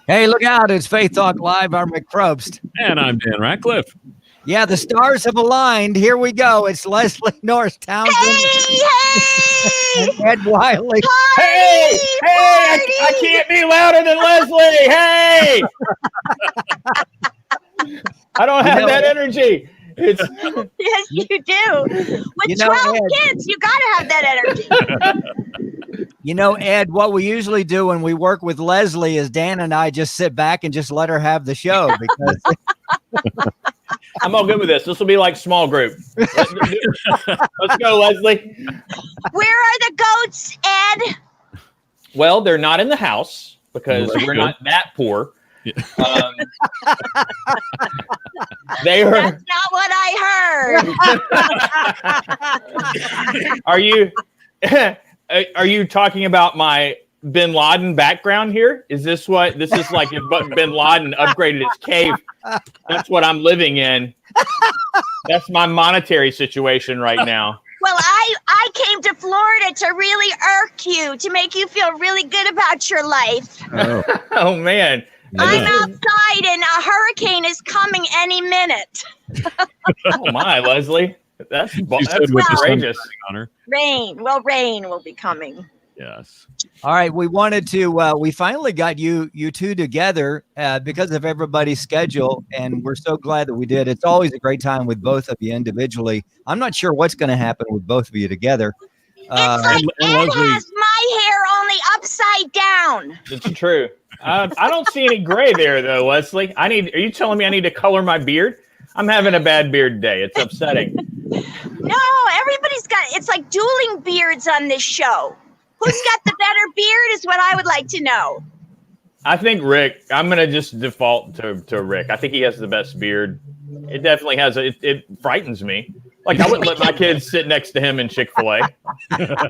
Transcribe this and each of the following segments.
Hey, look out. It's Faith Talk Live. I'm Rick Probst. And I'm Dan Ratcliffe. Yeah, the stars have aligned. Here we go. It's Leslie, Norris Townsend, Hey! and Ed Wiley. Party! I can't be louder than Leslie. Hey! I don't have that energy. Yes, you do. With 12 kids, you got to have that energy. You know, Ed, what we usually do when we work with Leslie is Dan and I just sit back and just let her have the show because I'm all good with this. This will be like small group. Let's go, Leslie. Where are the goats, Ed? Well, they're not in the house because we're not that poor. They are. That's not what I heard. Are you talking about my Bin Laden background here? This is like if Bin Laden upgraded his cave. That's what I'm living in. That's my monetary situation right now. Well, I came to Florida to really irk you, to make you feel really good about your life. Oh man. I'm outside and a hurricane is coming any minute. Oh my, Leslie. That's outrageous. Rain will be coming. Yes. All right, we wanted to. We finally got you two together because of everybody's schedule, and we're so glad that we did. It's always a great time with both of you individually. I'm not sure what's going to happen with both of you together. It's like Ed has my hair only upside down. It's true. I don't see any gray there though, Leslie. Are you telling me I need to color my beard? I'm having a bad beard day. It's upsetting. No, everybody's got. It's like dueling beards on this show. Who's got the better beard is what I would like to know. I think Rick. I'm gonna just default to Rick. I think he has the best beard. It definitely has. It frightens me. Like I wouldn't let my kids sit next to him in Chick-fil-A.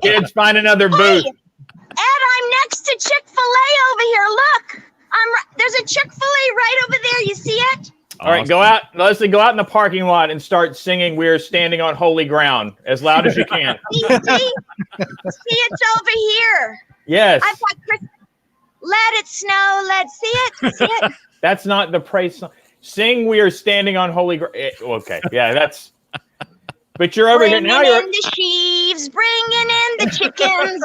Kids, find another booth. Ed, I'm next to Chick-fil-A over here. Look, there's a Chick-fil-A right over there. You see it? All right, go out, Leslie. Go out in the parking lot and start singing "We're Standing on Holy Ground" as loud as you can. See, it's over here. Yes. I've got Let it snow. Let's see it. See it. That's not the praise song. Sing "We Are Standing on Holy Ground." Okay, yeah, that's. But you're over here now. Bringing in the sheaves, bringing in the chickens,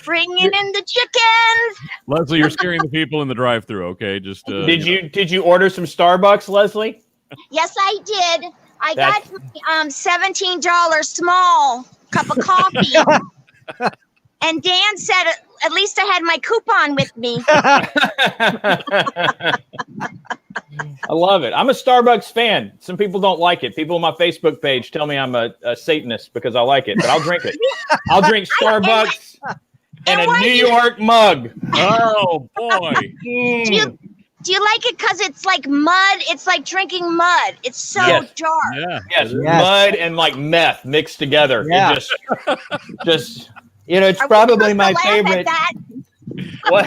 bringing in the chickens. Leslie, you're scaring the people in the drive-thru. Okay, just. Did you order some Starbucks, Leslie? Yes, I did. I got $17 small cup of coffee, and Dan said at least I had my coupon with me. I love it. I'm a Starbucks fan. Some people don't like it. People on my Facebook page tell me I'm a Satanist because I like it, but I'll drink it. I'll drink Starbucks and a New York mug. Oh, boy. Do you like it because it's like mud? It's like drinking mud. It's so dark. Yeah. Yes, mud and like meth mixed together. Yeah. It just it's probably my favorite. What?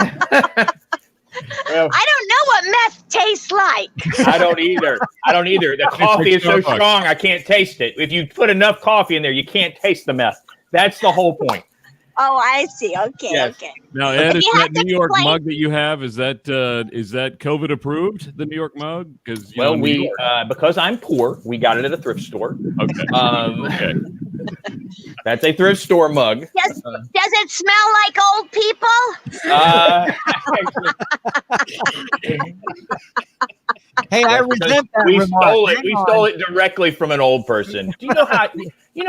Well, I don't know what meth tastes like. I don't either. The coffee is so strong, I can't taste it. If you put enough coffee in there, you can't taste the meth. That's the whole point. Oh, I see. Okay, Yes. okay. Now, Ed, is that New York mug that you have, is that COVID approved, the New York mug? Because because I'm poor, we got it at a thrift store. Okay. Okay. That's a thrift store mug. Does it smell like old people? Hey, I resent that We remark. stole it. We stole it directly from an old person. Do you know how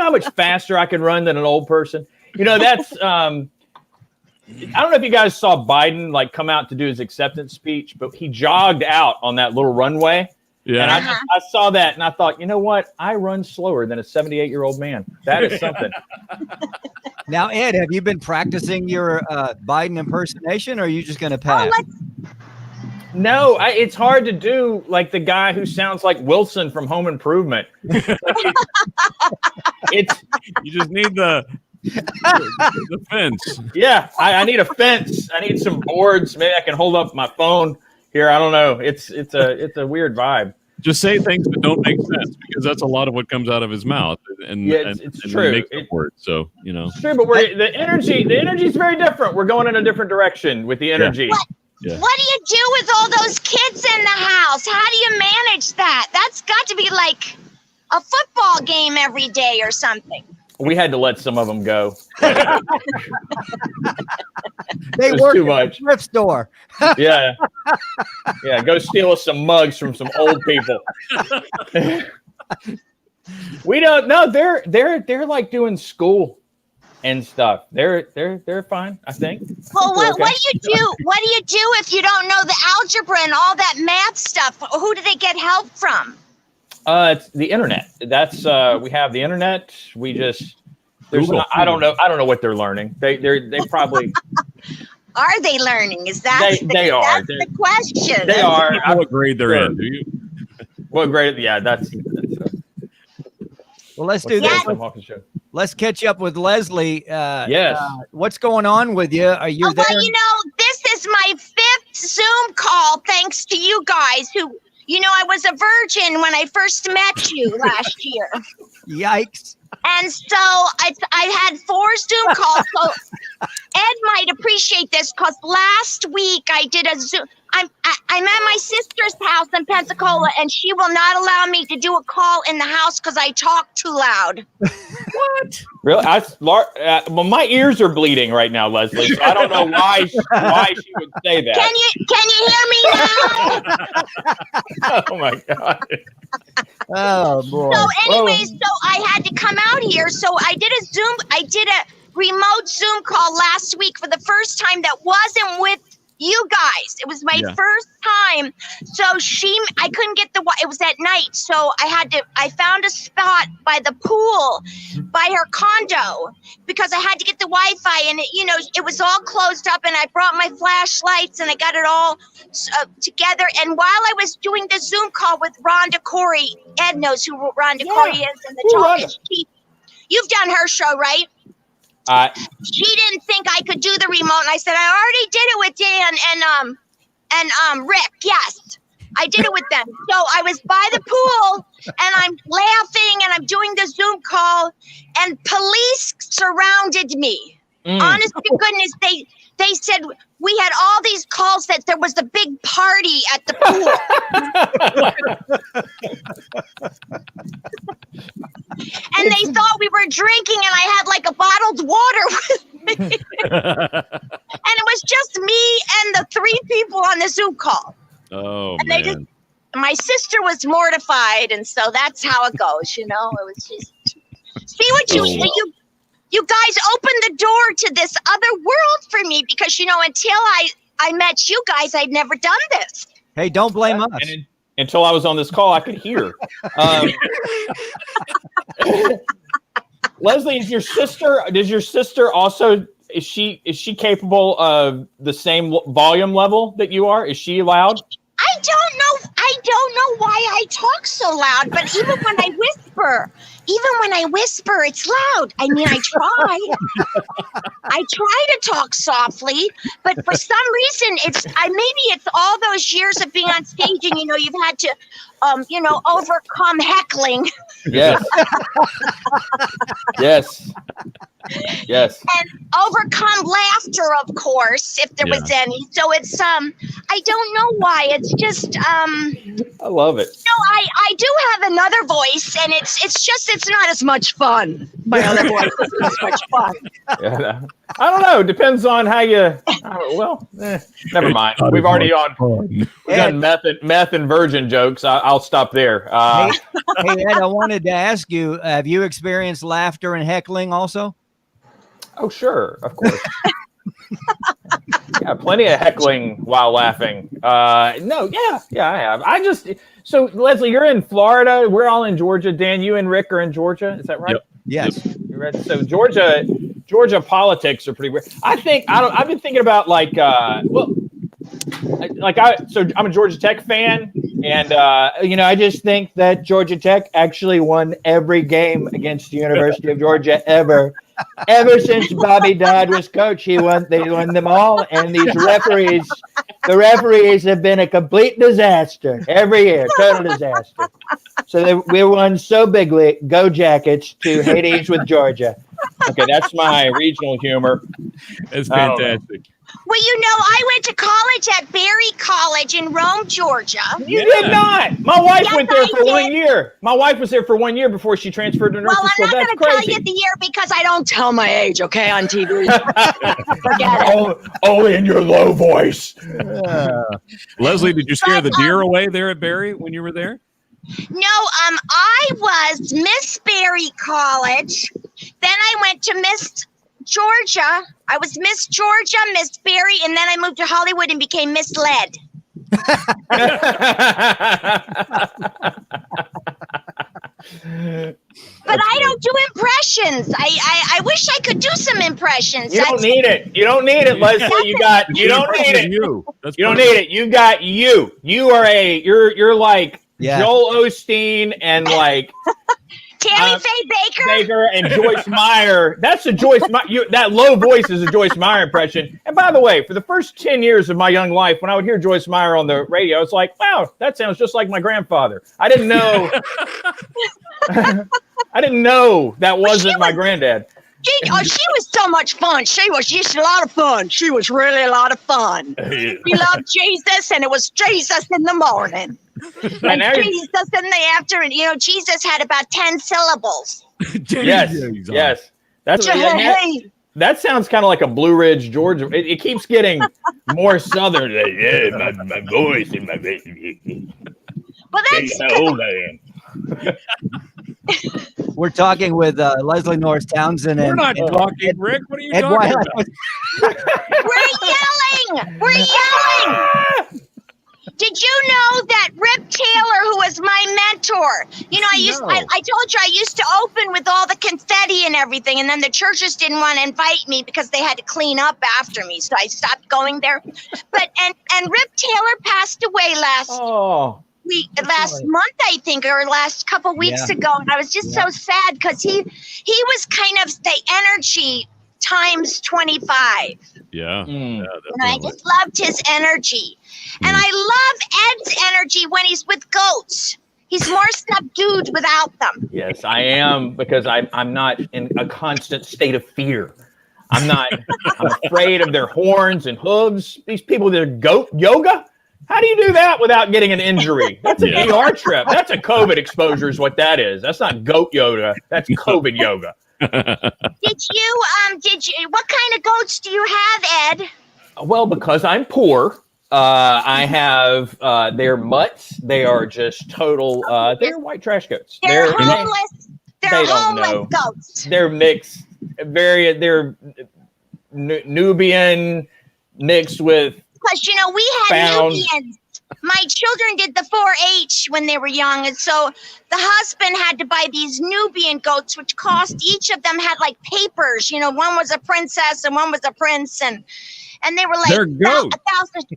much faster I can run than an old person? That's I don't know if you guys saw Biden come out to do his acceptance speech, but he jogged out on that little runway. Yeah. And I saw that and I thought, you know what? I run slower than a 78-year-old man. That is something. Now, Ed, have you been practicing your Biden impersonation, or are you just going to pass? No, it's hard to do like the guy who sounds like Wilson from Home Improvement. You just need the fence. Yeah, I need a fence. I need some boards. Maybe I can hold up my phone here. I don't know. It's a weird vibe. Just say things that don't make sense, because that's a lot of what comes out of his mouth. And it's true. Makes up for it. So it's true, but the energy is very different. We're going in a different direction with the energy. Yeah. What do you do with all those kids in the house? How do you manage that? That's got to be like a football game every day or something. We had to let some of them go. They was work too at much. the thrift store. Yeah. Yeah, go steal us some mugs from some old people. We don't know. They're like doing school and stuff. They're fine, I think. Well, what Okay. do you do? What do you do if you don't know the algebra and all that math stuff? Who do they get help from? It's the internet. That's we have the internet. We just Google. I don't know what they're learning. They probably Are they learning? Is that they are. That's the question. They are. I don't know what grade they're in. Do you? What grade? Yeah, that's Well, let's do Yeah. this. Let's catch up with Leslie. Yes. What's going on with you? Are you there? Well, this is my 5th Zoom call thanks to you guys who, I was a virgin when I first met you last year. Yikes. And so I had 4 Zoom calls. So Ed might appreciate this because last week I did a Zoom. I'm at my sister's house in Pensacola, and she will not allow me to do a call in the house because I talk too loud. What? Really? Well, my ears are bleeding right now, Leslie. So I don't know why she would say that. Can you hear me now? Oh my God. Oh boy. So anyways, so I had to come out here. So I did a remote Zoom call last week for the first time that wasn't with you guys. It was my first time. So I couldn't get it was at night. So I found a spot by the pool by her condo because I had to get the Wi-Fi, and it was all closed up, and I brought my flashlights and I got it all together. And while I was doing the Zoom call with Rhonda Corey, Ed knows who Rhonda Corey is, and the Talk. You've done her show, right? She didn't think I could do the remote, and I said I already did it with Dan and Rick. Yes, I did it with them. So I was by the pool, and I'm laughing, and I'm doing the Zoom call, and police surrounded me. Honest to goodness, they said we had all these calls that there was a big party at the pool. And they thought we were drinking, and I had like a bottled water with me. And it was just me and the 3 people on the Zoom call. Oh, and man. My sister was mortified, and so that's how it goes, It was just see what you guys opened the door to this other world for me because until I met you guys, I'd never done this. Hey, don't blame us. And until I was on this call, I could hear. Leslie, does your sister also, is she capable of the same volume level that you are? Is she loud? I don't know why I talk so loud, but even when I whisper, it's loud. I mean, I try. I try to talk softly, but for some reason, maybe it's all those years of being on stage, and you've had to, overcome heckling. Yes. Yes. And overcome laughter, of course, if there was any. So it's I don't know why. It's just I love it. I do have another voice, and it's not as much fun. My other voice isn't as much fun. Yeah, I don't know. Depends on how you. Never mind. We've already done meth and virgin jokes. I'll stop there. Hey, Ed, I wanted to ask you: have you experienced laughter and heckling also? Oh, sure, of course. Yeah, plenty of heckling while laughing. I have. So Leslie, you're in Florida. We're all in Georgia. Dan, you and Rick are in Georgia. Is that right? Yep. Yes. You're right. So Georgia politics are pretty weird. I've been thinking about so I'm a Georgia Tech fan, and I just think that Georgia Tech actually won every game against the University of Georgia ever since Bobby Dodd was coach. They won them all, and the referees have been a complete disaster every year, total disaster. So we won so bigly. Go Jackets to Hades with Georgia. Okay, that's my regional humor. That's fantastic. Well, I went to college at Berry College in Rome, Georgia. You did not. My wife went there for 1 year. My wife was there for 1 year before she transferred to nursing school. Well, I'm not going to tell you the year because I don't tell my age, okay, on TV. Forget it. Only in your low voice. Leslie, did you scare the deer away there at Berry when you were there? No, I was Miss Berry College. Then I went to Miss Georgia. I was Miss Georgia, Miss Berry, and then I moved to Hollywood and became Miss Led. But I don't do impressions. I wish I could do some impressions. You don't need it. You don't need it, Leslie. You don't need it. You don't need it. You got you. You are you're like Joel Osteen and like Tammy Faye Baker and Joyce Meyer. That's a Joyce. That low voice is a Joyce Meyer impression. And by the way, for the first 10 years of my young life, when I would hear Joyce Meyer on the radio, it's like, wow, that sounds just like my grandfather. I didn't know. I didn't know that wasn't my granddad. She was so much fun. She was just a lot of fun. She was really a lot of fun. We loved Jesus, and it was Jesus in the morning. And Jesus in the afternoon. Jesus had about 10 syllables. Yes. That sounds kind of like a Blue Ridge, Georgia. It keeps getting more southern. My voice and my baby. Well, that's how old I am. We're talking with Leslie Norris Townsend. We're not talking, Rick. What are you talking about? We're yelling. Did you know that Rip Taylor, who was my mentor, I told you I used to open with all the confetti and everything, and then the churches didn't want to invite me because they had to clean up after me, so I stopped going there. But and Rip Taylor passed away last month, I think, or last couple weeks ago, and I was just so sad because he was kind of the energy times 25. Yeah. I just loved his energy. And I love Ed's energy when he's with goats. He's more subdued without them. Yes, I am, because I'm not in a constant state of fear. I'm afraid of their horns and hooves. These people that are goat yoga. How do you do that without getting an injury? That's an ER trip. That's a COVID exposure is what that is. That's not goat yoga. That's COVID yoga. Did you, what kind of goats do you have, Ed? Well, because I'm poor, I have, they're mutts. They are just total, they're white trash goats. They're homeless. They're homeless goats. They're mixed, they're Nubian mixed with, because, we had Nubians. My children did the 4-H when they were young, and so the husband had to buy these Nubian goats, which cost, each of them had like papers. One was a princess and one was a prince, and they were like they're goats. 1,000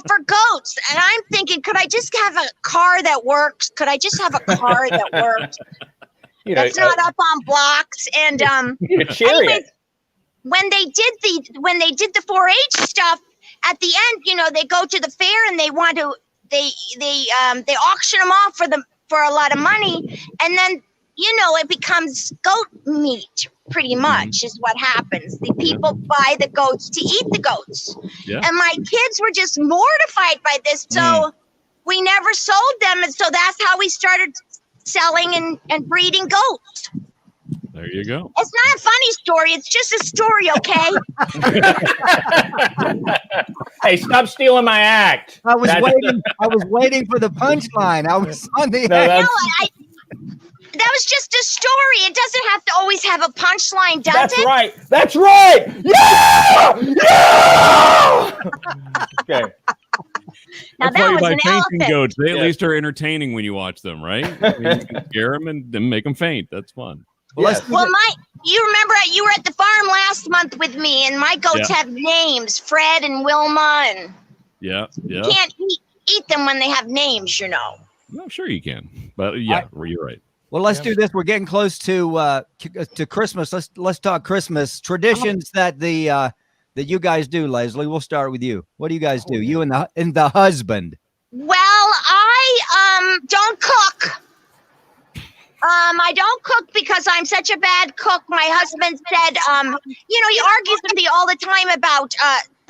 for goats. And I'm thinking, could I just have a car that works? Could I just have a car that works? That's not up on blocks. And anyways, when they did the 4-H stuff, at the end, they go to the fair and they want to they auction them off for a lot of money, and then it becomes goat meat. Pretty much is what happens. The people buy the goats to eat the goats, and my kids were just mortified by this. So we never sold them, and so that's how we started selling and breeding goats. There you go. It's not a funny story. It's just a story, okay? Hey, stop stealing my act. I was waiting for the punchline. I was on the that was just a story. It doesn't have to always have a punchline, does it? That's right. Yeah! Yeah! Okay. Now That's why you buy fainting elephant. goats. They at least are entertaining when you watch them, right? You can scare them and then make them faint. That's fun. You remember you were at the farm last month with me, and my goats have names, Fred and Wilma, and you can't eat them when they have names, No, sure you can, but you're right. Well, let's do this. We're getting close to Christmas. Let's talk Christmas traditions that you guys do. Leslie, we'll start with you. What do you guys do? You and the husband. Well, I don't cook. I don't cook because I'm such a bad cook. My husband said, he argues with me all the time about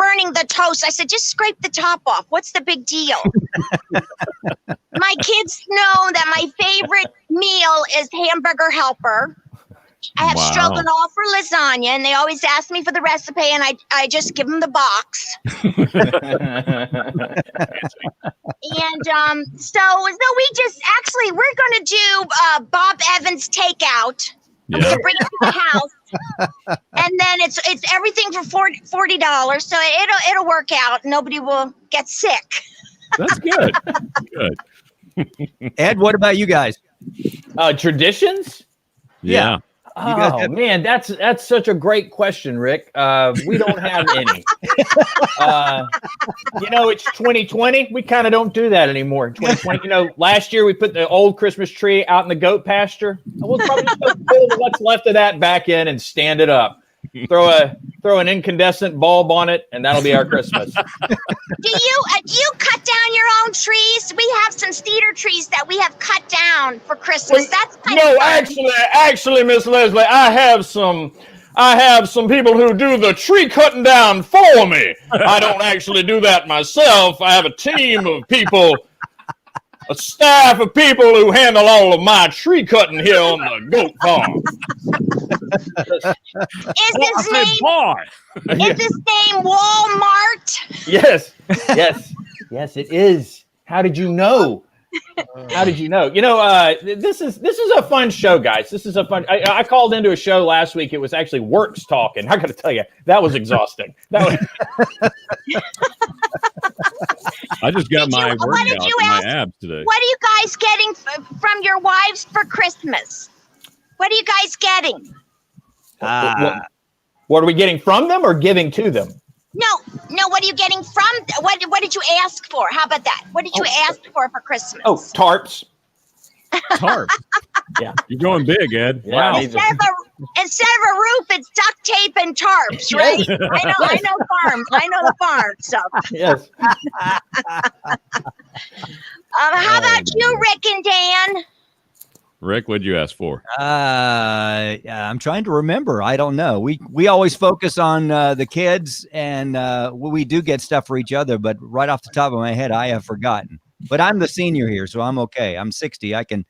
burning the toast. I said, just scrape the top off. What's the big deal? My kids know that my favorite meal is hamburger helper. I have stroganoff or lasagna, and they always ask me for the recipe, and I just give them the box. And so we just actually we're going to do Bob Evans takeout. I'm going to bring it to the house, and then it's everything for $40. So it'll work out. Nobody will get sick. That's good. Good. Ed, what about you guys? Traditions? Yeah. Oh man, that's such a great question, Rick. We don't have any. It's 2020. We kind of don't do that anymore. 2020. Last year we put the old Christmas tree out in the goat pasture. We'll probably just pull what's left of that back in and stand it up. Throw an incandescent bulb on it, and that'll be our Christmas. Do you cut down your own trees? We have some cedar trees that we have cut down for Christmas. That's kind of fun. Actually, Miss Leslie, I have some people who do the tree cutting down for me. I don't actually do that myself. I have a team of people, a staff of people who handle all of my tree cutting here on the goat farm. Is his name Walmart? Yes, it is. How did you know? This is a fun show, guys. This is a fun. I called into a show last week. It was actually Works talking. I got to tell you, that was exhausting. I just got my abs today. What are you guys getting from your wives for Christmas? What are you guys getting? What are we getting from them or giving to them? No. What are you getting from? What did you ask for? How about that? What did you ask for Christmas? Oh, tarps. Tarps. Yeah, you're going big, Ed. Wow. Instead of a roof, it's duct tape and tarps, right? I know farms. I know the farm stuff. Yes. How about you, Rick and Dan? Rick, what'd you ask for? I'm trying to remember. I don't know. We always focus on the kids, and we do get stuff for each other. But right off the top of my head, I have forgotten. But I'm the senior here, so I'm okay. I'm 60. I can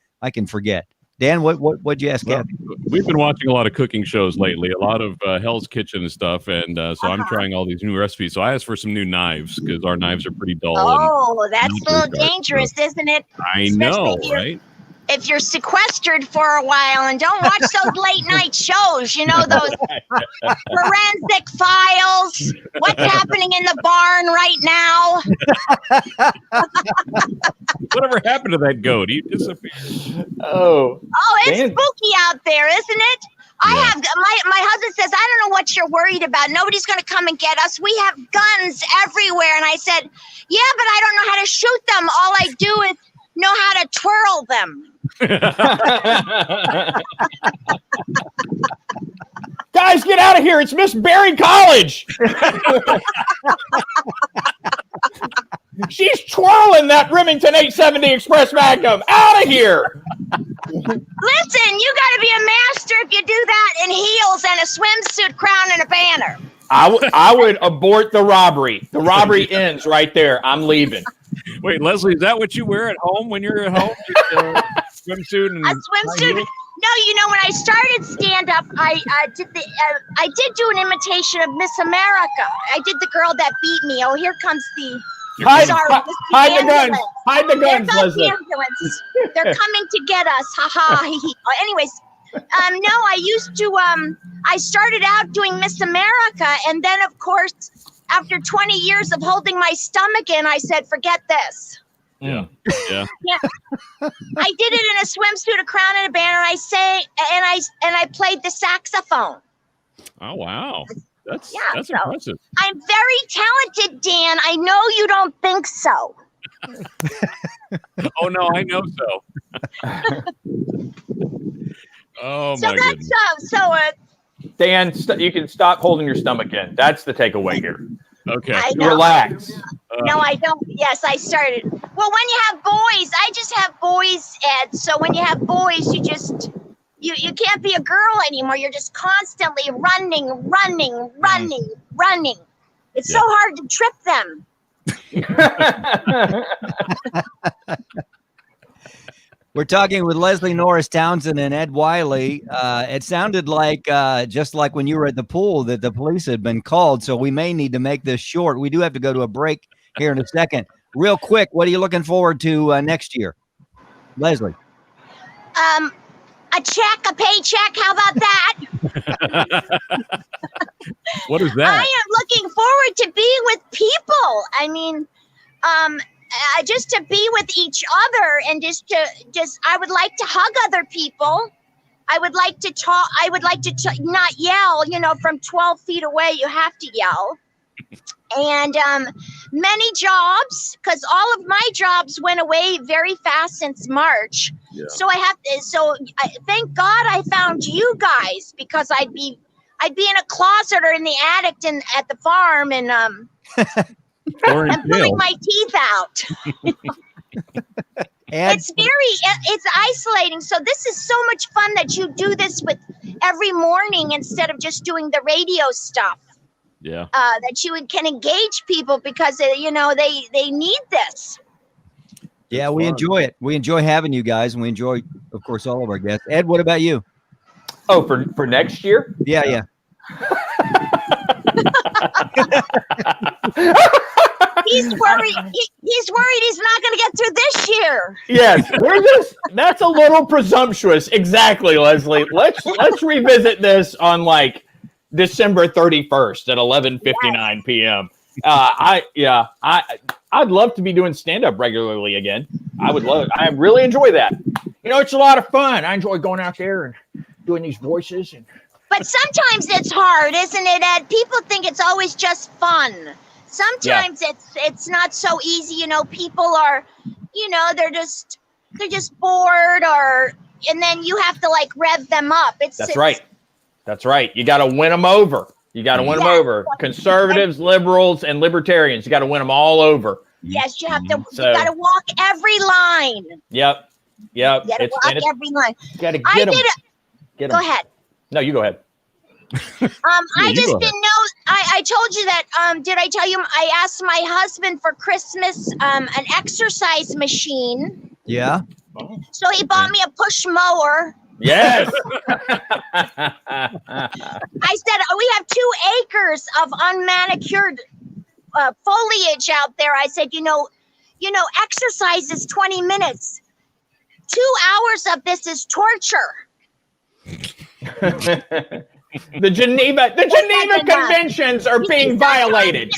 forget. Dan, what'd you ask? Kathy? We've been watching a lot of cooking shows lately, a lot of Hell's Kitchen and stuff, and so I'm trying all these new recipes. So I asked for some new knives because our knives are pretty dull. Oh, that's a little dangerous, isn't it? I know, right? If you're sequestered for a while and don't watch those late night shows, those forensic files, what's happening in the barn right now. Whatever happened to that goat? He disappeared. Oh, it's spooky out there, isn't it? I have my husband says, I don't know what you're worried about. Nobody's going to come and get us. We have guns everywhere. And I said, yeah, but I don't know how to shoot them. All I do is know how to twirl them. Guys, get out of here. It's Miss Berry College. She's twirling that Remington 870 Express Magnum. Out of here. Listen, you got to be a master if you do that in heels and a swimsuit, crown, and a banner. I would abort the robbery. The robbery ends right there. I'm leaving. Wait, Leslie, is that what you wear at home when you're at home? Swimsuit and a swimsuit. No, when I started stand up, I did do an imitation of Miss America. I did the girl that beat me. Oh, here comes the hide the guns. Hide the guns, Leslie. The ambulance. They're coming to get us. Ha ha. Anyways, no, I used to I started out doing Miss America, and then of course, after 20 years of holding my stomach in, I said, forget this. Yeah. I did it in a swimsuit, a crown, and a banner. I played the saxophone. Oh wow, that's impressive. I'm very talented, Dan. I know you don't think so. Oh no, I know so. Oh my goodness. Dan, you can stop holding your stomach in. That's the takeaway here. Okay. Relax. No, I don't. Yes, I started. Well, when you have boys, I just have boys, Ed. So when you have boys, you can't be a girl anymore. You're just constantly running. It's so hard to trip them. We're talking with Leslie Norris Townsend and Ed Wiley. It sounded like, just like when you were at the pool, that the police had been called. So we may need to make this short. We do have to go to a break here in a second. Real quick, what are you looking forward to next year? Leslie? A paycheck. How about that? What is that? I am looking forward to being with people. I mean, just to be with each other and I would like to hug other people. I would like to talk. I would like to not yell, from 12 feet away, you have to yell. And many jobs, because all of my jobs went away very fast since March. Yeah. So thank God I found you guys, because I'd be in a closet or in the attic and at the farm and I'm pulling my teeth out. It's isolating. So this is so much fun that you do this with every morning instead of just doing the radio stuff. Yeah. That you can engage people because they need this. Yeah, we enjoy it. We enjoy having you guys, and we enjoy, of course, all of our guests. Ed, what about you? Oh, for next year? Yeah. He's worried. He's worried he's not going to get through this year. Yes, that's a little presumptuous. Exactly, Leslie. Let's revisit this on like December 31st at 11:59 p.m. I'd love to be doing stand-up regularly again. I really enjoy that. It's a lot of fun. I enjoy going out there and doing these voices. But sometimes it's hard, isn't it, Ed? People think it's always just fun. Sometimes it's not so easy. People are, they're just bored, and then you have to like rev them up. That's right. You got to win them over. Conservatives, liberals, and libertarians. You got to win them all over. Yes, you have to. You got to walk every line. Yep. You got to walk every line. You got to get them. Go ahead. No, you go ahead. I just didn't know. I told you that. Did I tell you? I asked my husband for Christmas an exercise machine. Yeah. So he bought me a push mower. Yes. I said we have 2 acres of unmanicured foliage out there. I said, exercise is 20 minutes. 2 hours of this is torture. The Geneva Conventions are being violated.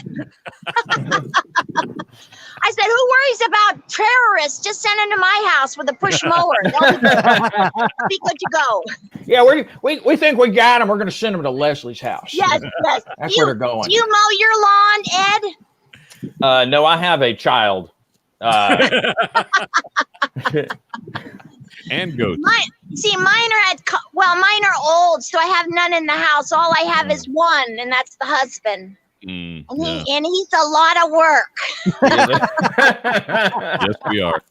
I said, who worries about terrorists? Just send them to my house with a push mower. They'll be good to go. Yeah, we think we got them. We're going to send them to Leslie's house. Yes. That's where they're going. Do you mow your lawn, Ed? No, I have a child. And goats. Mine are old, so I have none in the house. All I have is one, and that's the husband. And he's a lot of work. Yes, we are.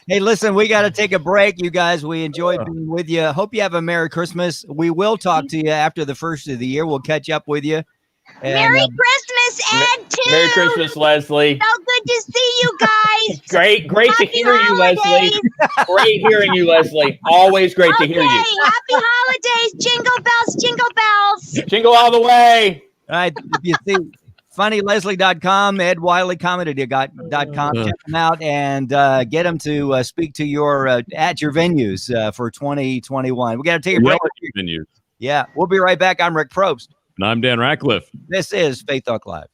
Hey, listen, we got to take a break, you guys. We enjoyed being with you. Hope you have a Merry Christmas. We will talk to you after the first of the year. We'll catch up with you. And, Merry Christmas, Ed, too. Merry Christmas, Leslie. So good to see you guys. Great Happy to hear holidays. you, Leslie. Great hearing you, Leslie. Always great to hear you. Happy holidays. Jingle bells, jingle bells. Jingle all the way. all right, if you see funnyleslie.com, edwileycomedy.com, check them out and get them to speak to your at your venues for 2021. We got to take a break. Venues. Yeah, we'll be right back. I'm Rick Probst. And I'm Dan Ratcliffe. This is Faith Talk Live.